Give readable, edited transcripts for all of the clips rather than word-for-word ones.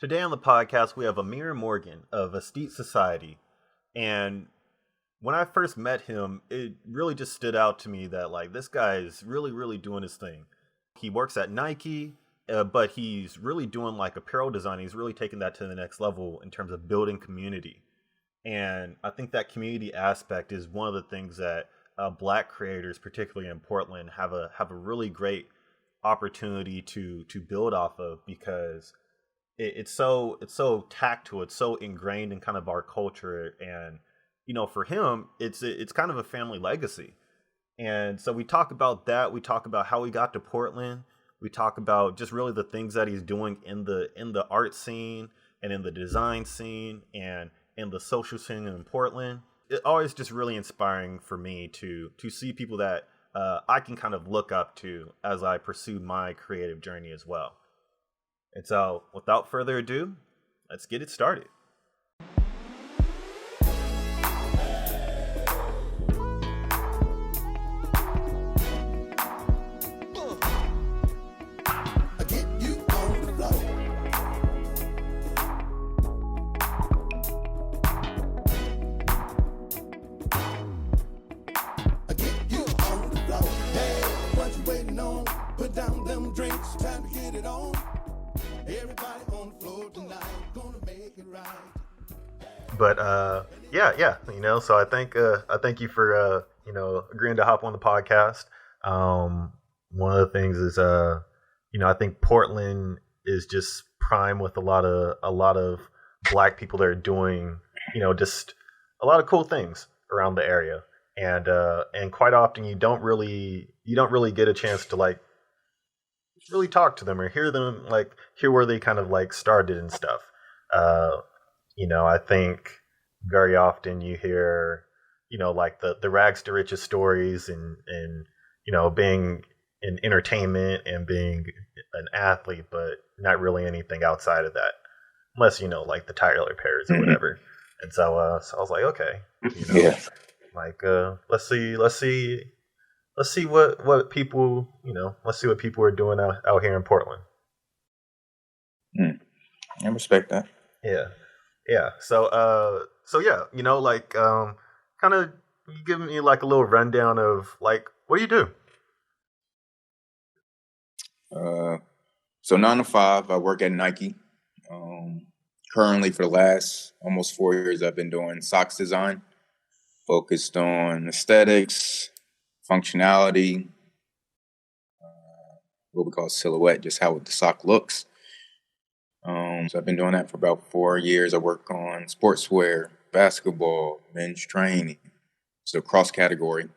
Today on the podcast, we have Amir Morgan of Aesthete Society. And when I first met him, it really just stood out to me that this guy is really doing his thing. He works at Nike, but he's really doing apparel design. He's really taking that to the next level in terms of building community. And I think that community aspect is one of the things that Black creators, particularly in Portland, have a really great opportunity to build off of, because it's so tactile, it's so ingrained in kind of our culture. And for him, it's kind of a family legacy. And so we talk about that. We talk about how he got to Portland. We talk about just really the things that he's doing in the art scene and in the design scene and in the social scene in Portland. It's always just really inspiring for me to see people that I can kind of look up to as I pursue my creative journey as well. And so, without further ado, let's get it started. But so I thank you for agreeing to hop on the podcast. One of the things is I think Portland is just prime with a lot of Black people that are doing just a lot of cool things around the area, and quite often you don't really get a chance to really talk to them or hear them, hear where they kind of started and stuff. I think very often you hear, the rags to riches stories and being in entertainment and being an athlete, but not really anything outside of that, unless, the Tyler Perrys or whatever. And so I was like, okay, let's see what people, let's see what people are doing out here in Portland. I respect that. Yeah. So kind of you give me a little rundown of what do you do? So 9 to 5, I work at Nike. Currently, for the last almost 4 years, I've been doing socks design, focused on aesthetics, functionality, what we call silhouette, just how the sock looks. So I've been doing that for about 4 years. I work on sportswear, basketball, men's training, so cross category.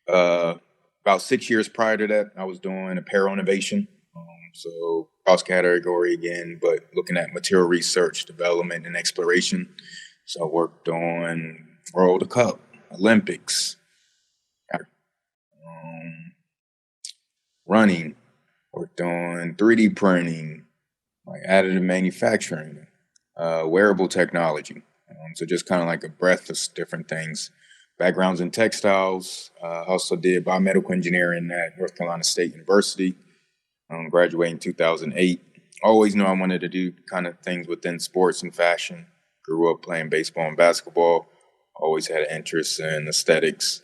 About 6 years prior to that, I was doing apparel innovation. So cross category again, but looking at material research, development, and exploration. So I worked on World Cup, Olympics, running, worked on 3D printing, additive manufacturing, wearable technology. So just kind of a breadth of different things. Backgrounds in textiles. Also did biomedical engineering at North Carolina State University. Graduated in 2008. Always knew I wanted to do kind of things within sports and fashion. Grew up playing baseball and basketball. Always had an interest in aesthetics.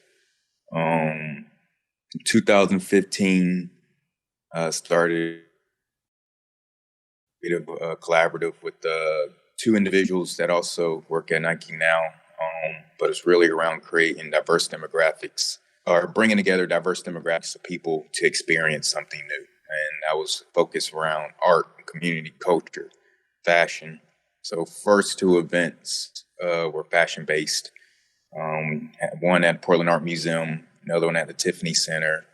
2015, started a collaborative with two individuals that also work at Nike now, but it's really around creating diverse demographics or bringing together diverse demographics of people to experience something new. And that was focused around art, community, culture, fashion. So first two events were fashion-based. One at Portland Art Museum, another one at the Tiffany Center.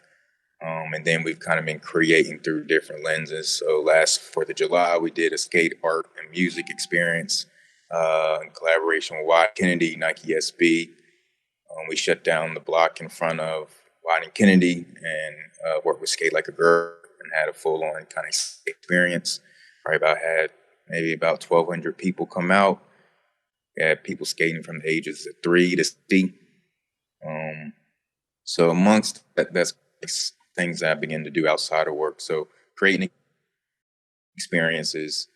And then we've kind of been creating through different lenses. So last 4th of July, we did a skate, art, and music experience in collaboration with Weiden and Kennedy, Nike SB. We shut down the block in front of Weiden and Kennedy and worked with Skate Like a Girl and had a full-on kind of experience. Had maybe about 1,200 people come out. We had people skating from the ages of 3 to 60. So amongst that's things that I begin to do outside of work. So creating experiences,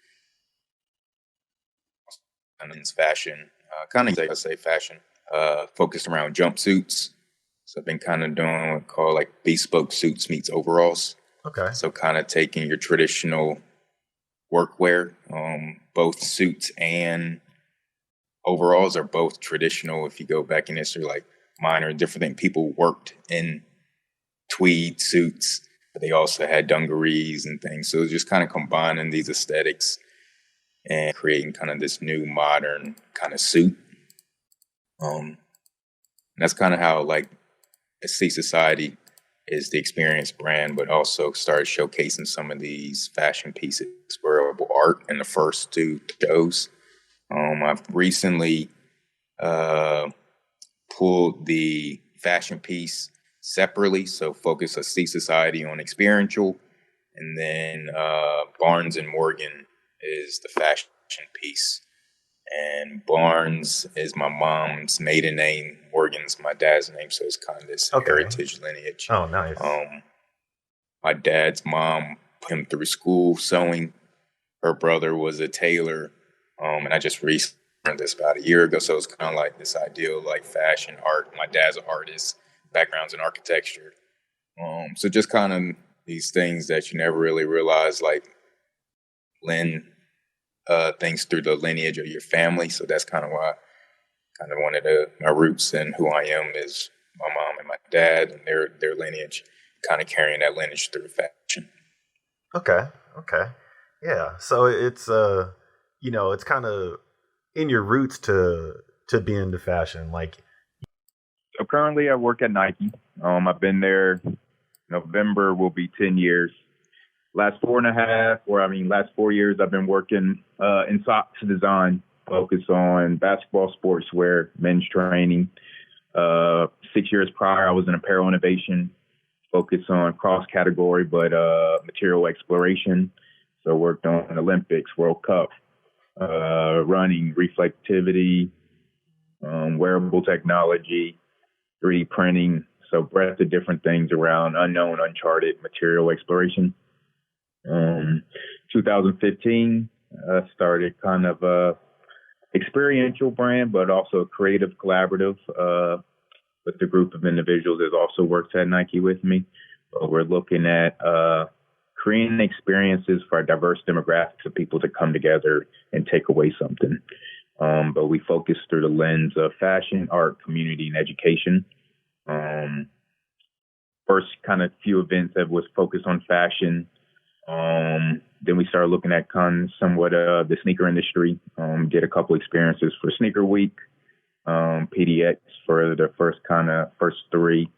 men's fashion, kind of, I say fashion, focused around jumpsuits. So I've been kind of doing what called like bespoke suits meets overalls. Okay. So kind of taking your traditional workwear, both suits and overalls are both traditional. If you go back in history, like mine are different things. People worked in tweed suits, but they also had dungarees and things. So it's just kind of combining these aesthetics and creating kind of this new modern kind of suit. That's kind of how like Aesthete Society is the experience brand, but also started showcasing some of these fashion pieces, wearable art in the first two shows. I've recently pulled the fashion piece separately, so focus Aesthete Society on experiential, and then Barnes and Morgan is the fashion piece. And Barnes is my mom's maiden name. Morgan's my dad's name, so it's kind of this heritage lineage. Oh, nice. My dad's mom put him through school sewing. Her brother was a tailor, and I just recently learned this about a year ago. So it's kind of like this ideal, like fashion, art. My dad's an artist, backgrounds in architecture. So just kind of these things that you never really realize, like lend things through the lineage of your family. So that's kind of why I kind of wanted my roots and who I am is my mom and my dad and their lineage, kind of carrying that lineage through fashion. Okay. Yeah. So it's it's kind of in your roots to be into fashion. Like, so currently I work at Nike. I've been there. November will be 10 years. Last 4 years, I've been working in socks design, focus on basketball, sportswear, men's training. 6 years prior, I was in apparel innovation, focus on cross category, but material exploration. So worked on Olympics, World Cup, running, reflectivity, wearable technology, 3D printing. So breadth of different things around unknown, uncharted material exploration. 2015, started kind of a experiential brand, but also a creative collaborative with a group of individuals that also works at Nike with me. But we're looking at creating experiences for a diverse demographics of people to come together and take away something. But we focus through the lens of fashion, art, community, and education. First kind of few events that was focused on fashion. Then we started looking at somewhat the sneaker industry. Did a couple experiences for Sneaker Week, PDX for the first three.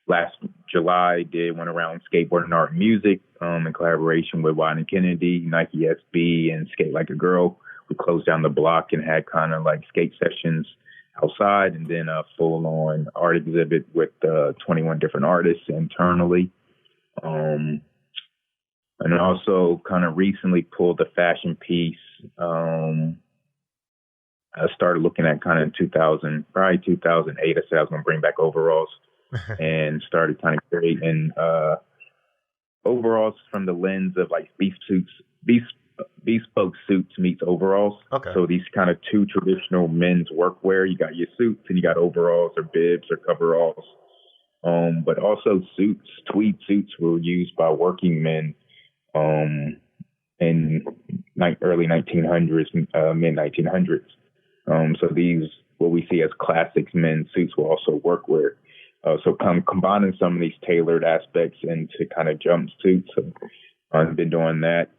Last July, did one around skateboarding, art, and music in collaboration with Weiden and Kennedy, Nike SB, and Skate Like a Girl. We closed down the block and had kind of like skate sessions outside, and then a full-on art exhibit with 21 different artists internally. And also kind of recently pulled the fashion piece. I started looking at kind of 2008. I said I was going to bring back overalls and started kind of creating overalls from the lens of like bespoke suits meets overalls. Okay. So these kind of two traditional men's workwear. You got your suits and you got overalls or bibs or coveralls. But also tweed suits were used by working men in early 1900s, mid 1900s. So these, what we see as classics men's suits, were also workwear. So combining some of these tailored aspects into kind of jumpsuits. So I've been doing that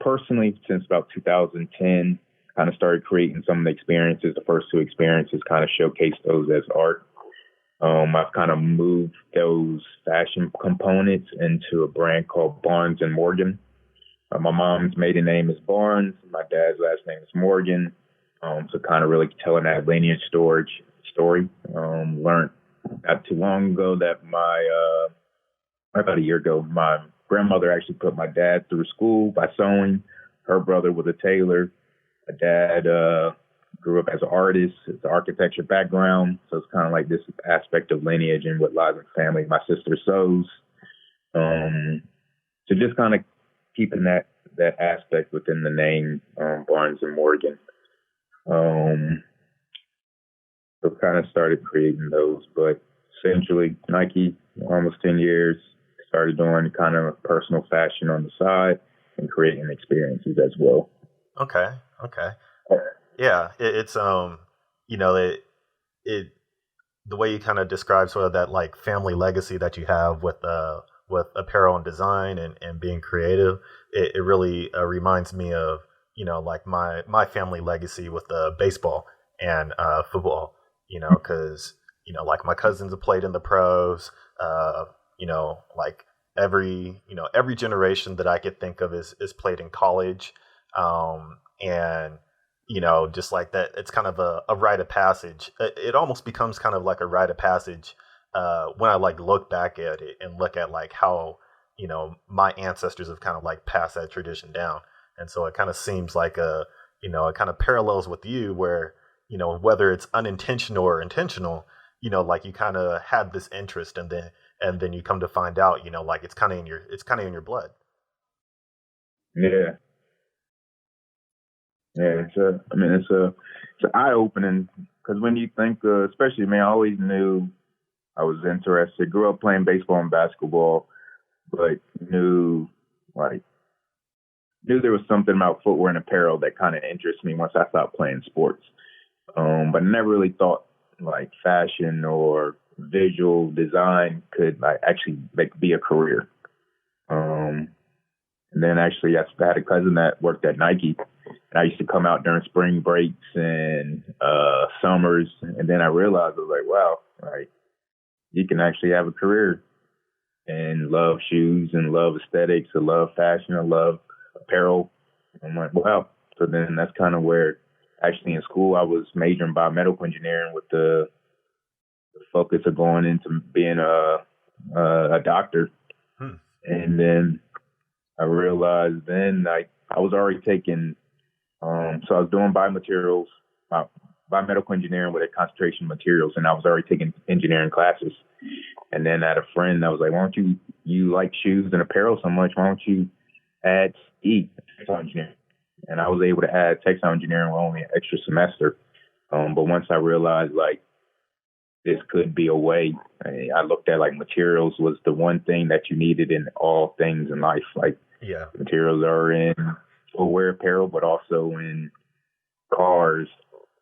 personally since about 2010. Kind of started creating some of the experiences. The first two experiences kind of showcased those as art. I've kind of moved those fashion components into a brand called Barnes and Morgan. My mom's maiden name is Barnes. My dad's last name is Morgan. So kind of really telling that lineage story. Learned not too long ago that about a year ago, my grandmother actually put my dad through school by sewing. Her brother was a tailor. My dad grew up as an artist. It's an architecture background. So it's kind of like this aspect of lineage and what lies in family. My sister sews. So just kind of keeping that aspect within the name, Barnes and Morgan. So kind of started creating those, but essentially Nike, almost 10 years, started doing kind of personal fashion on the side and creating experiences as well. Okay. Yeah, it's the way you kind of describe sort of that like family legacy that you have with apparel and design and being creative, it really reminds me of, like my family legacy with baseball and football, because, like my cousins have played in the pros, like every generation that I could think of is played in college. And, just like that, it's kind of a rite of passage. It almost becomes kind of like a rite of passage when I like look back at it and look at like how, my ancestors have kind of like passed that tradition down. And so it kind of seems like it kind of parallels with you where, whether it's unintentional or intentional, like you kind of had this interest and then you come to find out, like it's kind of in your blood. Yeah. Yeah, it's an eye opening because when you think, especially I always knew I was interested. Grew up playing baseball and basketball, but knew there was something about footwear and apparel that kind of interested me once I stopped playing sports. But I never really thought like fashion or visual design could actually be a career. And then actually I had a cousin that worked at Nike, and I used to come out during spring breaks and summers. And then I realized, I was like, wow, you can actually have a career and love shoes and love aesthetics and love fashion and love apparel. I'm like, wow. So then that's kind of where actually in school I was majoring in biomedical engineering with the focus of going into being a doctor. And then I realized then I was already taking, so I was doing biomedical engineering with a concentration in materials, and I was already taking engineering classes. And then I had a friend that was like, why don't you like shoes and apparel so much, why don't you add textile engineering? And I was able to add textile engineering with only an extra semester. But once I realized this could be a way, I looked at materials was the one thing that you needed in all things in life. Materials are in footwear, apparel, but also in cars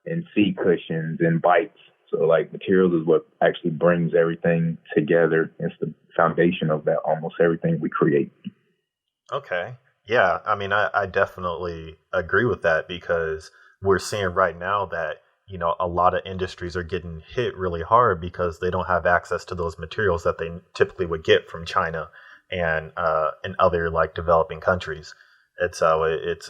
and seat cushions and bikes. So materials is what actually brings everything together. It's the foundation of that, almost everything we create. Okay. Yeah. I definitely agree with that because we're seeing right now that, a lot of industries are getting hit really hard because they don't have access to those materials that they typically would get from China and other developing countries. And so it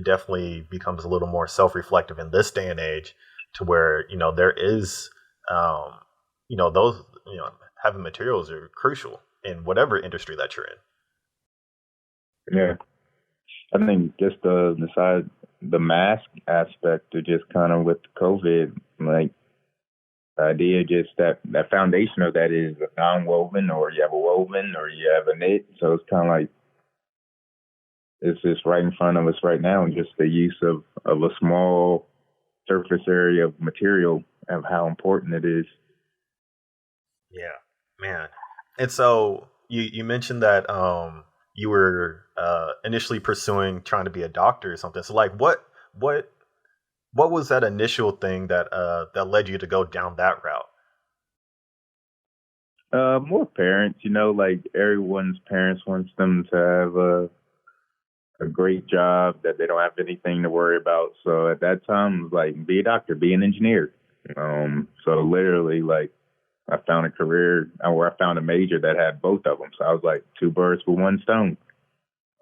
definitely becomes a little more self-reflective in this day and age to where, there is, those, having materials are crucial in whatever industry that you're in. Yeah. I think just the mask aspect of just kind of with COVID, the idea just that foundation of that is a non-woven, or you have a woven, or you have a knit. So it's kind of it's just right in front of us right now, and just the use of a small surface area of material and how important it is. Yeah, man. And so you mentioned that you were initially trying to be a doctor or something. So what was that initial thing that led you to go down that route? More parents, everyone's parents wants them to have a great job, that they don't have anything to worry about. So at that time, it was be a doctor, be an engineer. So literally, I found a career where I found a major that had both of them. So I was two birds with one stone.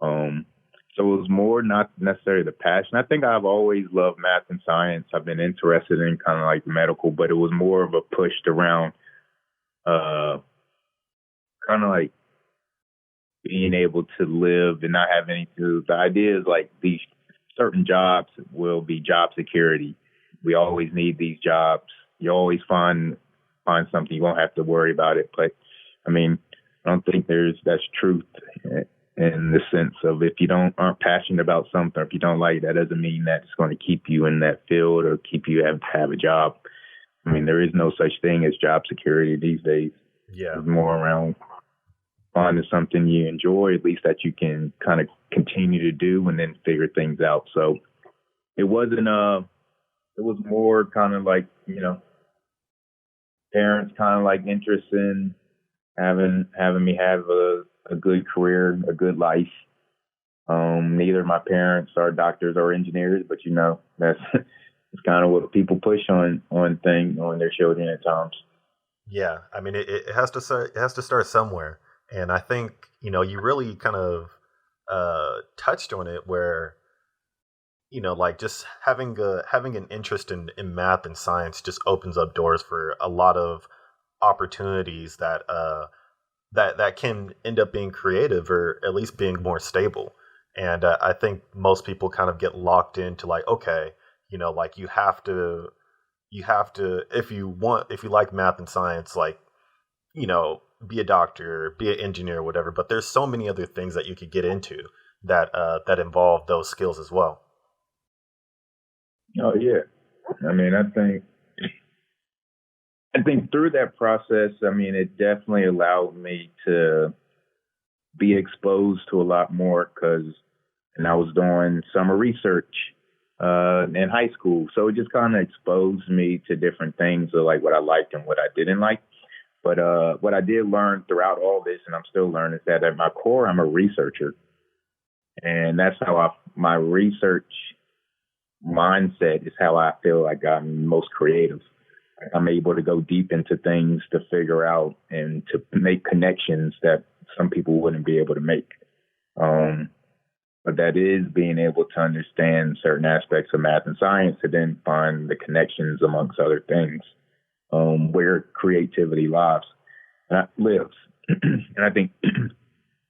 So it was more not necessarily the passion. I think I've always loved math and science. I've been interested in kind of medical, but it was more of a push around kind of being able to live and not have any to. The idea is these certain jobs will be job security. We always need these jobs. You always find something. You won't have to worry about it. But I don't think that's truth in the sense of if you aren't passionate about something, or if you don't like it, that doesn't mean that it's going to keep you in that field or keep you have a job. I mean, there is no such thing as job security these days. Yeah. It's more around finding something you enjoy, at least that you can kind of continue to do and then figure things out. So it wasn't, it was more kind of like, parents kind of like interest in having me have a good career, a good life. Neither of my parents are doctors or engineers, but that's it's kind of what people push on their children at times. Yeah, I mean, it has to start. It has to start somewhere, and I think you really kind of touched on it, where like just having an interest in math and science just opens up doors for a lot of opportunities that that can end up being creative or at least being more stable. And I think most people kind of get locked into like, okay, like you have to if you like math and science, like be a doctor, be an engineer, or whatever. But there's so many other things that you could get into that that involve those skills as well. Oh yeah, I mean, I think through that process, I mean, it definitely allowed me to be exposed to a lot more and I was doing summer research in high school, so it just kind of exposed me to different things of like what I liked and what I didn't like. But what I did learn throughout all this, and I'm still learning, is that at my core, I'm a researcher, and that's how my research mindset is how I feel like I'm most creative. I'm able to go deep into things to figure out and to make connections that some people wouldn't be able to make. But that is being able to understand certain aspects of math and science and then find the connections amongst other things, where creativity lives. And I think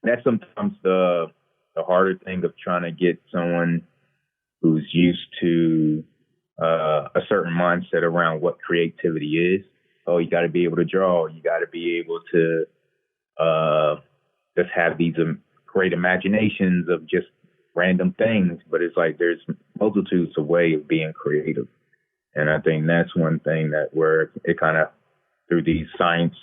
that's sometimes the harder thing of trying to get someone who's used to a certain mindset around what creativity is. Oh, you got to be able to draw. You got to be able to just have these great imaginations of just random things. But it's like there's multitudes of ways of being creative. And I think that's one thing that where it kind of, through these science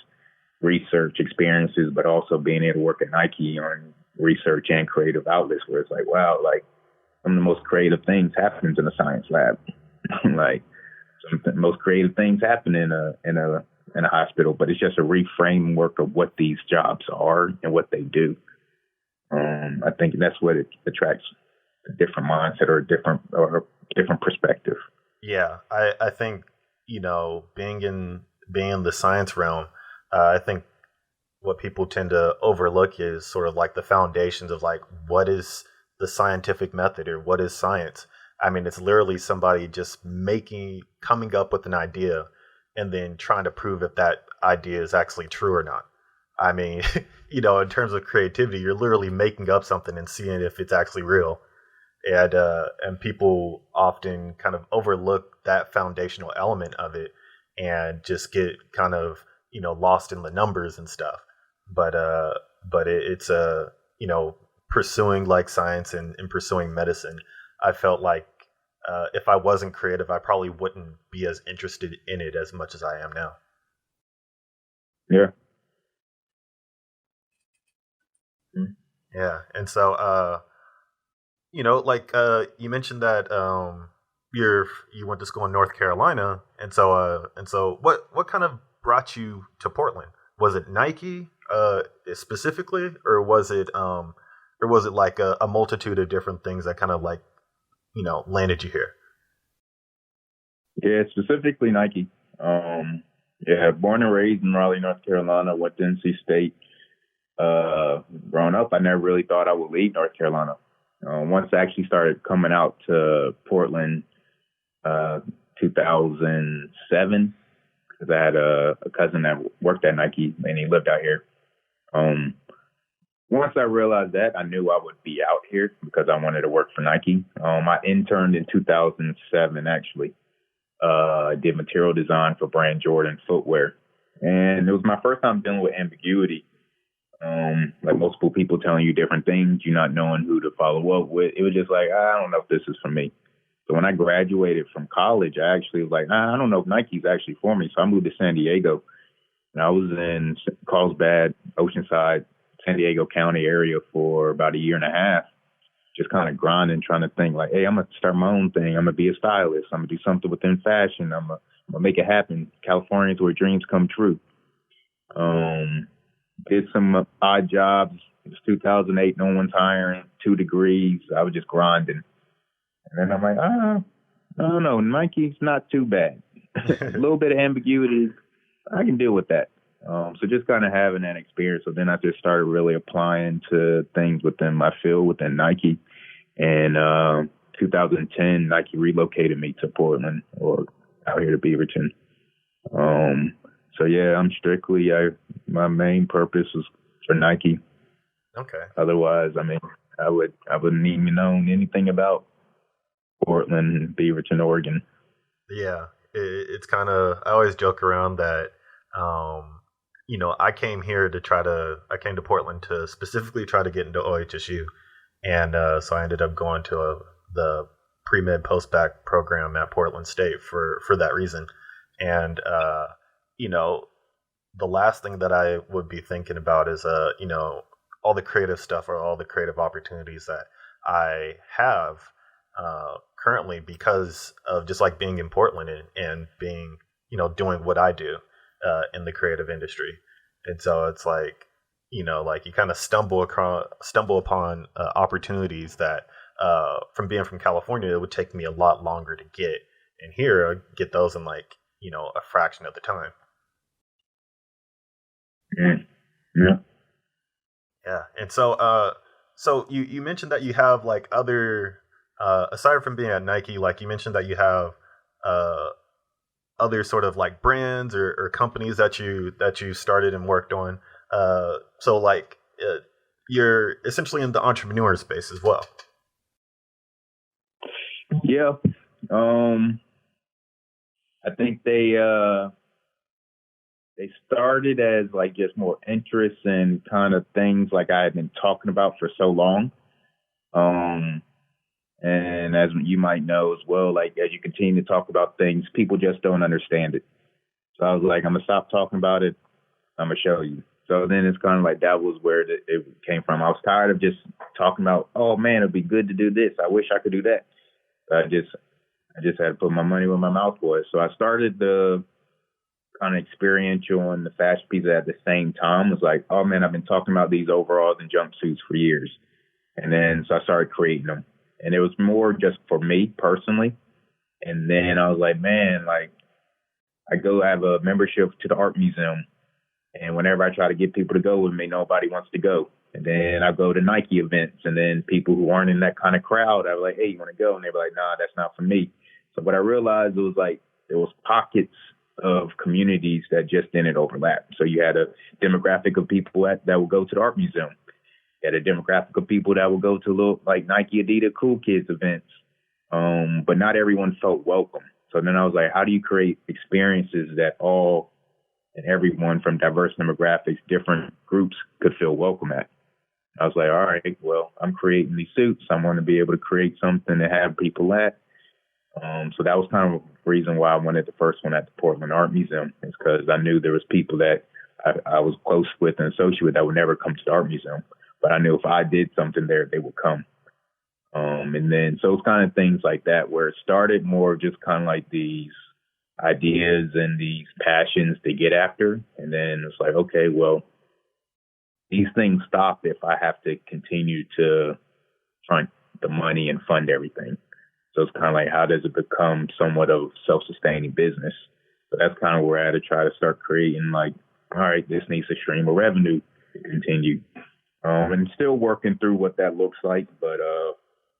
research experiences, but also being able to work at Nike on research and creative outlets, where it's like, wow, like some of the most creative things happens in a science lab. Like some of the most creative things happen in a hospital, but it's just a reframework of what these jobs are and what they do. I think that's what it attracts a different mindset or a different perspective. Yeah, I think being in the science realm, I think what people tend to overlook is sort of like the foundations of like what is the scientific method or what is science. I mean, it's literally somebody just coming up with an idea and then trying to prove if that idea is actually true or not. I mean, in terms of creativity, you're literally making up something and seeing if it's actually real. And people often kind of overlook that foundational element of it and just get kind of, lost in the numbers and stuff. But it's pursuing like science and pursuing medicine, I felt like if I wasn't creative, I probably wouldn't be as interested in it as much as I am now. Yeah. Yeah. And so, you mentioned that you went to school in North Carolina, and so what kind of brought you to Portland? Was it Nike specifically, or was it like a multitude of different things that kind of like landed you here? Yeah, specifically Nike. Born and raised in Raleigh, North Carolina. Went to NC State. Growing up, I never really thought I would leave North Carolina. Once I actually started coming out to Portland, 2007, because I had a cousin that worked at Nike and he lived out here. Once I realized that, I knew I would be out here because I wanted to work for Nike. I interned in 2007, actually. I did material design for brand Jordan footwear. And it was my first time dealing with ambiguity. like multiple people telling you different things, you not knowing who to follow up with. It was just like, I don't know if this is for me. So when I graduated from college, I actually was like, I don't know if Nike's actually for me. So I moved to San Diego, and I was in Carlsbad, Oceanside, San Diego County area for about a year and a half, just kind of grinding, trying to think like, hey, I'm going to start my own thing. I'm going to be a stylist. I'm going to do something within fashion. I'm going to make it happen. California's where dreams come true. Did some odd jobs. It was 2008. No one's hiring. 2 degrees. I was just grinding. And then I'm like, I don't know. Nike's not too bad. A little bit of ambiguity. I can deal with that. So just kind of having that experience. So then I just started really applying to things within my field, within Nike. And 2010, Nike relocated me to Portland, or out here to Beaverton. So yeah, I'm strictly, my main purpose was for Nike. Okay. Otherwise, I mean, I wouldn't even know anything about Portland, Beaverton, Oregon. Yeah, it's kind of, I always joke around that, I came to Portland to specifically try to get into OHSU. And so I ended up going to the pre-med post-bac program at Portland State for that reason. And, the last thing that I would be thinking about is, all the creative stuff or all the creative opportunities that I have currently because of just like being in Portland and being, doing what I do in the creative industry. And so it's like, like you kind of stumble upon opportunities that from being from California, it would take me a lot longer to get. And here, I get those in like, a fraction of the time. Yeah. Yeah. And so, so you mentioned that you have like other, aside from being at Nike, like you mentioned that you have other sort of like brands or companies that you started and worked on. So like you're essentially in the entrepreneur space as well. Yeah. I think they started as like just more interest in kind of things like I had been talking about for so long. And as you might know as well, like as you continue to talk about things, people just don't understand it. So I was like, I'm going to stop talking about it. I'm going to show you. So then it's kind of like that was where it came from. I was tired of just talking about, oh man, it'd be good to do this. I wish I could do that. So I just had to put my money where my mouth was. So I started the kind of experiential and the fashion piece at the same time. It was like, oh man, I've been talking about these overalls and jumpsuits for years. And then so I started creating them. And it was more just for me personally. And then I was like, man, like I have a membership to the art museum. And whenever I try to get people to go with me, nobody wants to go. And then I go to Nike events, and then people who aren't in that kind of crowd, I was like, hey, you want to go? And they were like, nah, that's not for me. So what I realized was like there was pockets of communities that just didn't overlap. So you had a demographic of people that would go to the art museum. You had a demographic of people that would go to little like Nike, Adidas, Cool Kids events. But not everyone felt welcome. So then I was like, how do you create experiences that all and everyone from diverse demographics, different groups could feel welcome at? I was like, all right, well, I'm creating these suits. I want to be able to create something to have people at. So that was kind of the reason why I wanted the first one at the Portland Art Museum, is because I knew there was people that I was close with and associated with that would never come to the art museum. But I knew if I did something there, they would come. And then, so it's kind of things like that, where it started more just kind of like these ideas and these passions to get after. And then it's like, okay, well, these things stop if I have to continue to front the money and fund everything. So it's kind of like, how does it become somewhat of self-sustaining business? So that's kind of where I had to try to start creating like, all right, this needs a stream of revenue to continue. And still working through what that looks like. But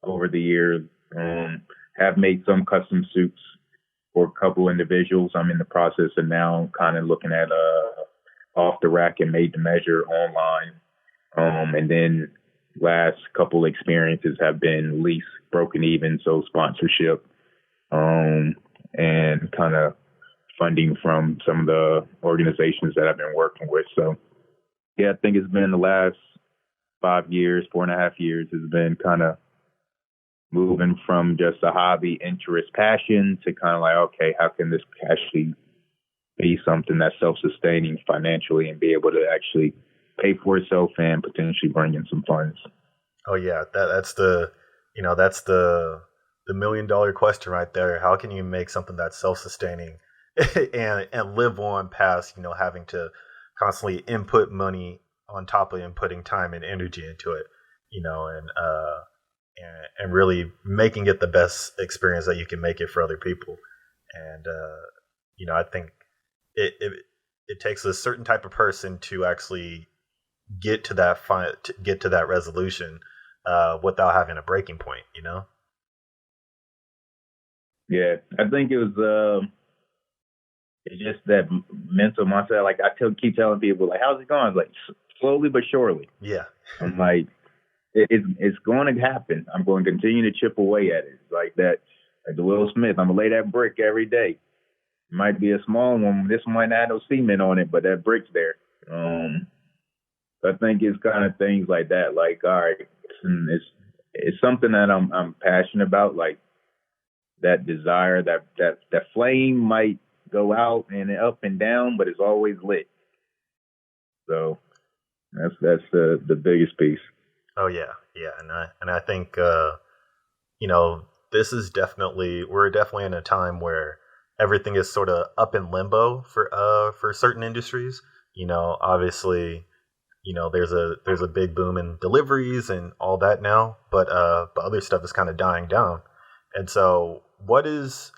over the years, have made some custom suits for a couple individuals. I'm in the process of now kind of looking at off the rack and made to measure online. And then last couple experiences have been lease, broken even, so sponsorship, and kind of funding from some of the organizations that I've been working with. So Yeah, I think it's been the last 5 years, 4.5 years, has been kind of moving from just a hobby, interest, passion to kind of like, okay, how can this actually be something that's self-sustaining financially and be able to actually pay for itself and potentially bring in some funds. Oh yeah, that's the million dollar question right there. How can you make something that's self-sustaining and live on past, having to constantly input money on top of inputting time and energy into it, and really making it the best experience that you can make it for other people. And I think it takes a certain type of person to actually get to that resolution without having a breaking point. Yeah, I think it was it's just that mental mindset. Like keep telling people, like, how's it going? It's like slowly but surely. Yeah. I'm like, it's going to happen. I'm going to continue to chip away at it. Like that, like the Will Smith. I'm gonna lay that brick every day. It might be a small one. This one might not have no cement on it, but that brick's there. I think it's kind of things like that. Like, all right, it's something that I'm passionate about. Like that desire, that flame might go out and up and down, but it's always lit. So that's the biggest piece. Oh yeah, and I think this is we're definitely in a time where everything is sort of up in limbo for certain industries. Obviously, there's a big boom in deliveries and all that now, but other stuff is kind of dying down. And so, what is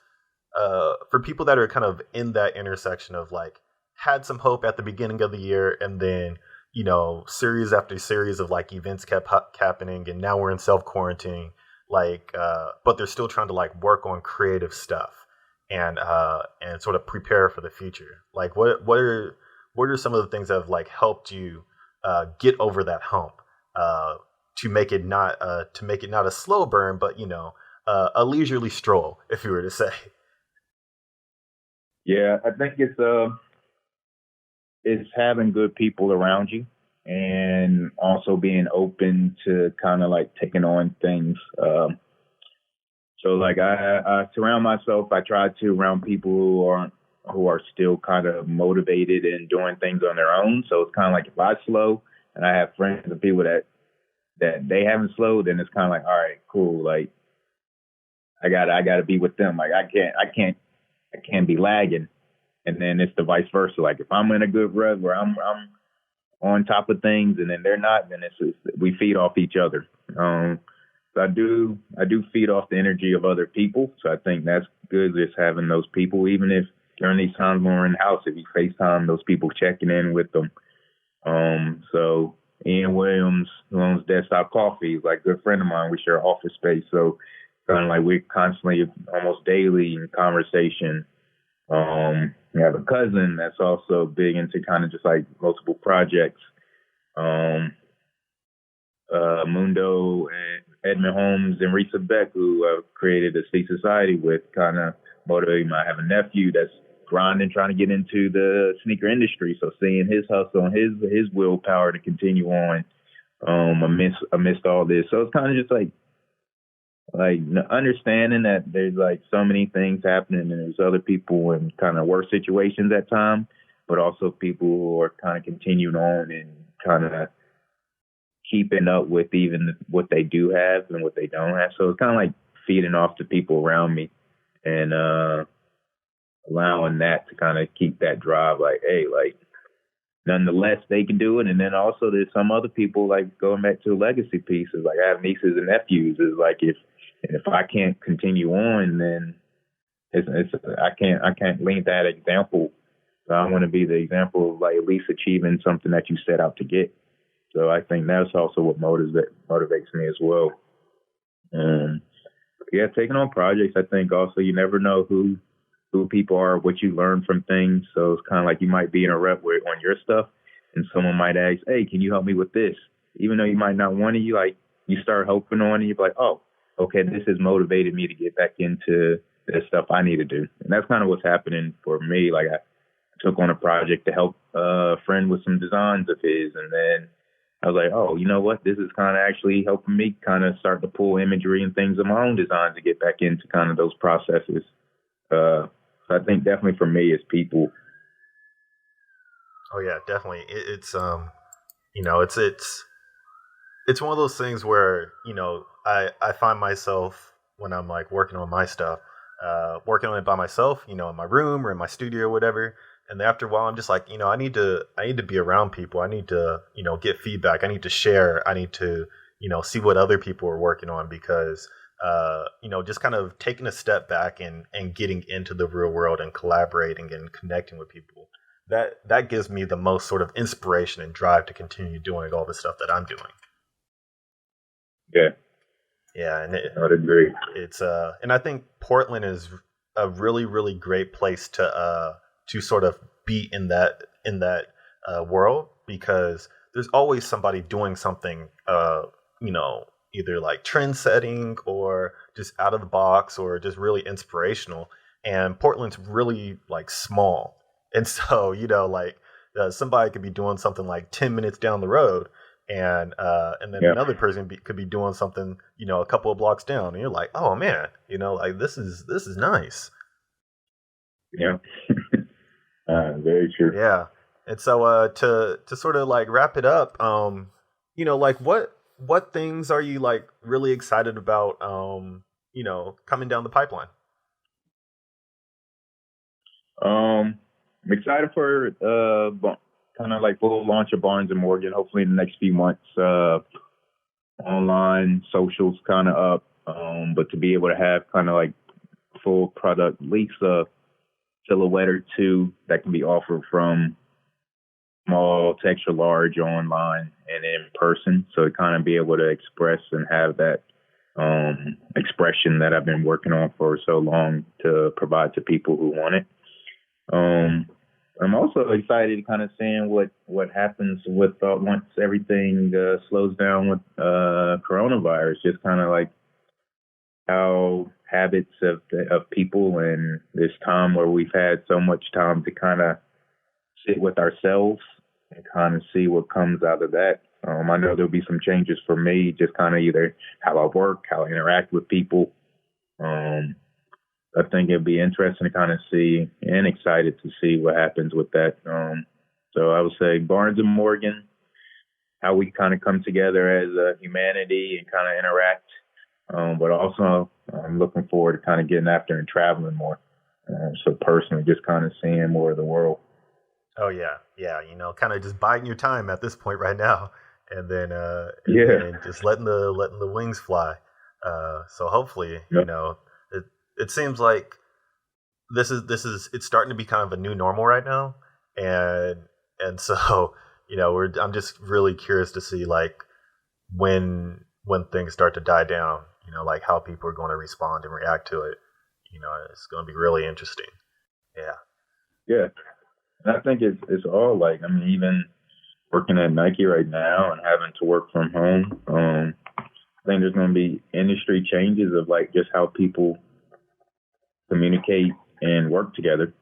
for people that are kind of in that intersection of like had some hope at the beginning of the year, and then series after series of like events kept happening, and now we're in self quarantine, but they're still trying to like work on creative stuff and sort of prepare for the future. Like, what are some of the things that have like helped you get over that hump to make it not a slow burn, but a leisurely stroll, if you were to say? Yeah, I think it's having good people around you and also being open to kind of like taking on things. So like I surround myself. I try to around people who are still kind of motivated and doing things on their own. So it's kind of like if I slow and I have friends and people that they haven't slowed, then it's kind of like, all right, cool. Like I gotta be with them. Like I can't be lagging. And then it's the vice versa. Like if I'm in a good rut where I'm on top of things and then they're not, then we feed off each other. So I do feed off the energy of other people. So I think that's good, just having those people, even if during these times when we're in the house, if you FaceTime those people, checking in with them. So Ian Williams, who owns Desktop Coffee, is like a good friend of mine. We share office space. So kind of like we're constantly, almost daily in conversation. We have a cousin that's also big into kind of just like multiple projects. Mundo and Edmund Holmes and Risa Beck, who created Aesthete Society with, kind of motivating me. I have a nephew that's grinding, trying to get into the sneaker industry. So seeing his hustle and his willpower to continue on amidst all this. So it's kind of just like understanding that there's like so many things happening and there's other people in kind of worse situations at times, but also people who are kind of continuing on and kind of keeping up with even what they do have and what they don't have. So it's kind of like feeding off the people around me and allowing that to kind of keep that drive, like, hey, like, nonetheless, they can do it. And then also there's some other people, like going back to legacy pieces, like I have nieces and nephews, is like if I can't continue on, then I can't lead that example. So I want to be the example of like at least achieving something that you set out to get. So I think that's also what motivates me as well. Yeah, taking on projects, I think also you never know who people are, what you learn from things. So it's kind of like you might be in a rep on your stuff and someone might ask, hey, can you help me with this? Even though you might not want to, you start hoping on it. You're like, oh, okay, this has motivated me to get back into the stuff I need to do. And that's kind of what's happening for me. Like I took on a project to help a friend with some designs of his. And then I was like, oh, you know what? This is kind of actually helping me kind of start to pull imagery and things of my own designs to get back into kind of those processes. So I think definitely for me, it's people. Oh yeah, definitely. It's it's one of those things where, I find myself when I'm like working on my stuff, working on it by myself, in my room or in my studio or whatever. And then after a while, I'm just like, I need to be around people. I need to, get feedback. I need to share. I need to, see what other people are working on because, just kind of taking a step back and getting into the real world and collaborating and connecting with people. That gives me the most sort of inspiration and drive to continue doing all the stuff that I'm doing. Yeah. Yeah, and I would agree. It's and I think Portland is a really, really great place to sort of be in that world because there's always somebody doing something, either like trend setting or just out of the box or just really inspirational. And Portland's really like small, and so somebody could be doing something like 10 minutes down the road. And then another person could be doing something, a couple of blocks down, and you're like, oh man, like this is nice. Yeah, very true. Yeah, and so to sort of like wrap it up, like what things are you like really excited about, coming down the pipeline? I'm excited for kind of like full launch of Barnes and Morgan, hopefully in the next few months. Online, socials kind of up, but to be able to have kind of like full product, at least a silhouette or two that can be offered from small to extra large online and in person. So to kind of be able to express and have that expression that I've been working on for so long to provide to people who want it. I'm also excited to kind of seeing what happens with once everything slows down with coronavirus, just kind of like how habits of people in this time where we've had so much time to kind of sit with ourselves and kind of see what comes out of that. I know there'll be some changes for me, just kind of either how I work, how I interact with people. I think it'd be interesting to kind of see and excited to see what happens with that. So I would say Barnes and Morgan, how we kind of come together as a humanity and kind of interact. But also I'm looking forward to kind of getting after and traveling more. So personally, just kind of seeing more of the world. Oh yeah. Yeah. Kind of just biding your time at this point right now. And then, and just letting the wings fly. So hopefully, it seems like this is it's starting to be kind of a new normal right now, and so I'm just really curious to see like when things start to die down, like how people are going to respond and react to it. It's going to be really interesting. Yeah, and I think it's all like, I mean, even working at Nike right now and having to work from home, I think there's going to be industry changes of like just how people communicate and work together.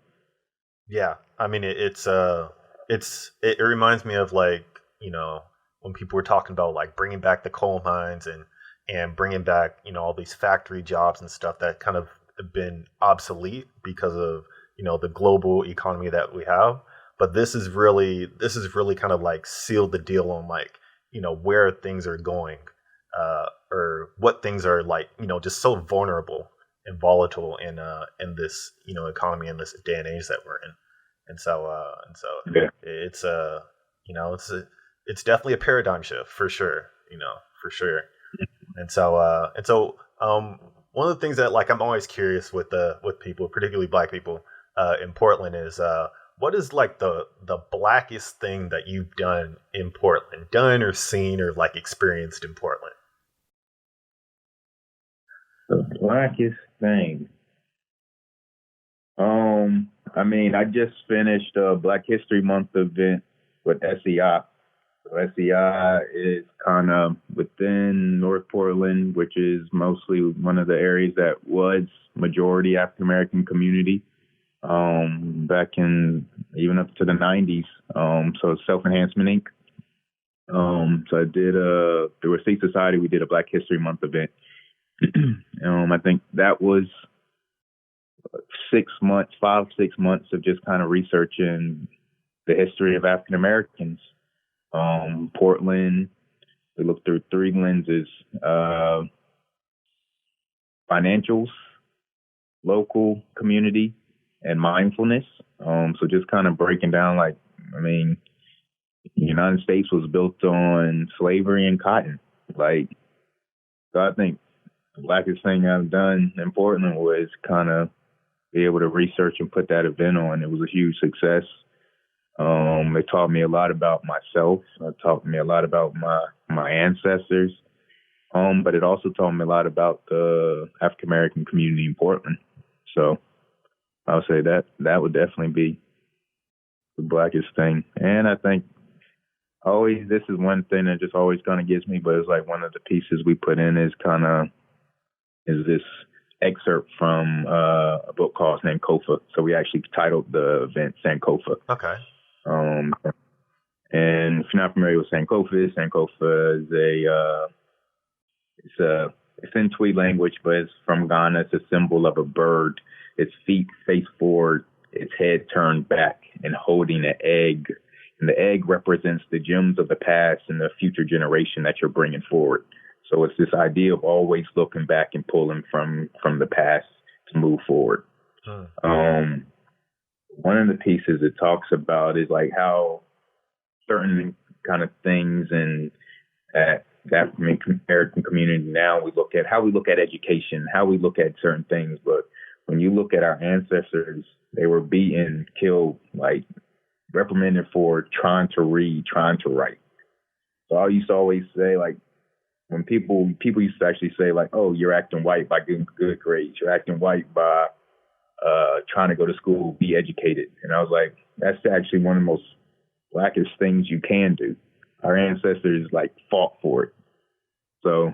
Yeah, I mean it reminds me of like when people were talking about like bringing back the coal mines and bringing back all these factory jobs and stuff that kind of have been obsolete because of the global economy that we have. But this is really kind of like sealed the deal on like where things are going, or what things are like just so vulnerable and volatile in this economy, in this day and age that we're in, and so yeah. It's definitely a paradigm shift for sure, and so one of the things that like I'm always curious with people, particularly Black people in Portland, is what is like the blackest thing that you've done in Portland, done or seen or like experienced in Portland? The blackest thing. I mean, I just finished a Black History Month event with SEI. So SEI is kind of within North Portland, which is mostly one of the areas that was majority African American community. back in even up to the 90s. So Self-Enhancement Inc. So I did through Aesthete Society, we did a Black History Month event. I think that was 6 months, 6 months of just kind of researching the history of African Americans. Portland, we looked through 3 lenses: financials, local community, and mindfulness. So just kind of breaking down, like, I mean, the United States was built on slavery and cotton. Like, so I think the blackest thing I've done in Portland was kind of be able to research and put that event on. It was a huge success. It taught me a lot about myself. It taught me a lot about my ancestors. But it also taught me a lot about the African American community in Portland. So I would say that would definitely be the blackest thing. And I think always, this is one thing that just always kind of gets me, but it's like one of the pieces we put in is this excerpt from a book called Sankofa. So we actually titled the event Sankofa. Okay. And if you're not familiar with Sankofa is it's in Twi language, but it's from Ghana. It's a symbol of a bird. Its feet face forward, its head turned back, and holding an egg. And the egg represents the gems of the past and the future generation that you're bringing forward. So it's this idea of always looking back and pulling from the past to move forward. One of the pieces it talks about is like how certain kind of things and that American community now, we look at education, how we look at certain things. But when you look at our ancestors, they were beaten, killed, like reprimanded for trying to read, trying to write. So I used to always say, like, when people used to actually say, like, oh, you're acting white by getting good grades, you're acting white by trying to go to school, be educated. And I was like, that's actually one of the most blackest things you can do. Our ancestors like fought for it. So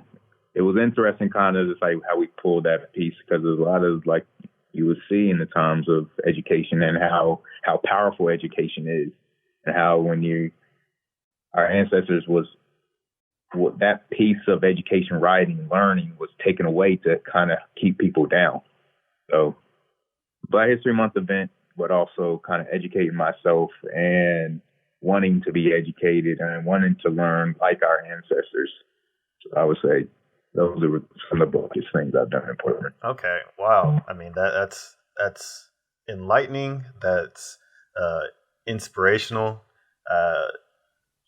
it was interesting kind of just like how we pulled that piece, because there's a lot of, like, you would see in the times of education and how powerful education is, and how when our ancestors that piece of education, writing, learning was taken away to kind of keep people down. So Black History Month event, but also kind of educating myself and wanting to be educated and wanting to learn like our ancestors. So I would say those are some of the blackest things I've done in Portland. Okay. Wow. I mean, that's enlightening. That's inspirational.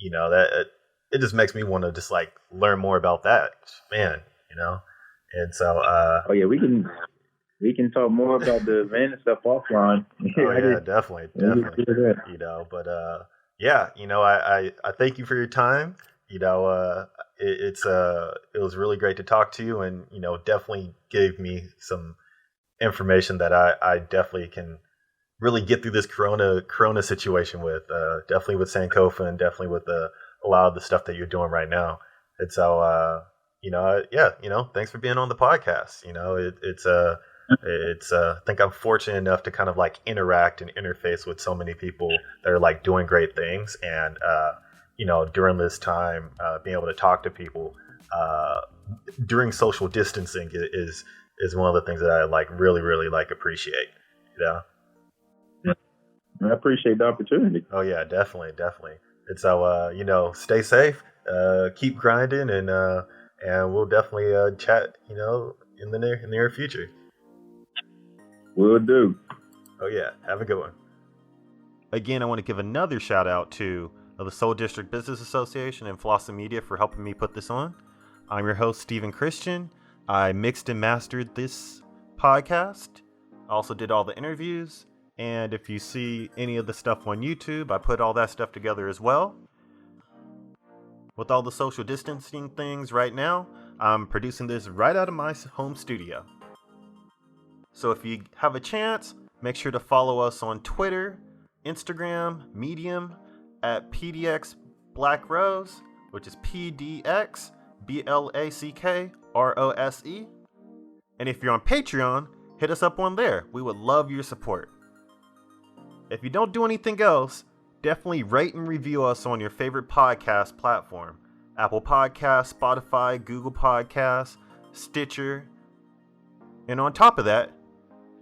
That it just makes me want to just like learn more about that, man. And so. Oh yeah, we can talk more about the event and stuff offline. Oh yeah, definitely. But I thank you for your time. It was really great to talk to you, and definitely gave me some information that I definitely can really get through this corona situation with, definitely with Sankofa, and definitely with a lot of the stuff that you're doing right now. And so thanks for being on the podcast. I think I'm fortunate enough to kind of like interact and interface with so many people that are like doing great things. And, during this time, being able to talk to people during social distancing is one of the things that I like really, really like appreciate. I appreciate the opportunity. Oh yeah, definitely. And so, stay safe, keep grinding, and we'll definitely chat, in the near future. Will do. Oh yeah, have a good one. Again, I want to give another shout out to the Soul District Business Association and Flossom Media for helping me put this on. I'm your host, Stephen Christian. I mixed and mastered this podcast. I also did all the interviews. And if you see any of the stuff on YouTube, I put all that stuff together as well. With all the social distancing things right now, I'm producing this right out of my home studio. So if you have a chance, make sure to follow us on Twitter, Instagram, Medium at PDX Black Rose, which is PDX BLACK ROSE. And if you're on Patreon, hit us up on there. We would love your support. If you don't do anything else, definitely rate and review us on your favorite podcast platform. Apple Podcasts, Spotify, Google Podcasts, Stitcher. And on top of that,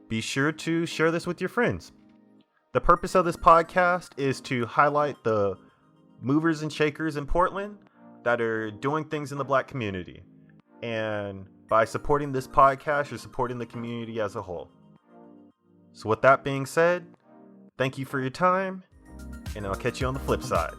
be sure to share this with your friends. The purpose of this podcast is to highlight the movers and shakers in Portland that are doing things in the Black community. And by supporting this podcast, you're supporting the community as a whole. So with that being said, thank you for your time, and I'll catch you on the flip side.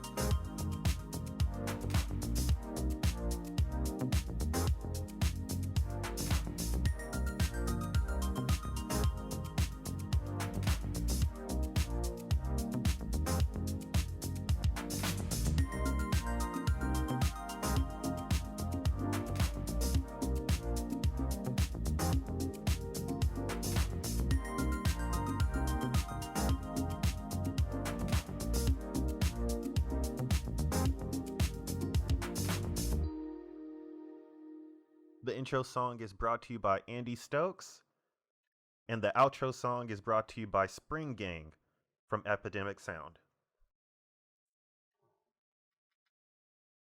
The intro song is brought to you by Andy Stokes, and the outro song is brought to you by Spring Gang from Epidemic Sound.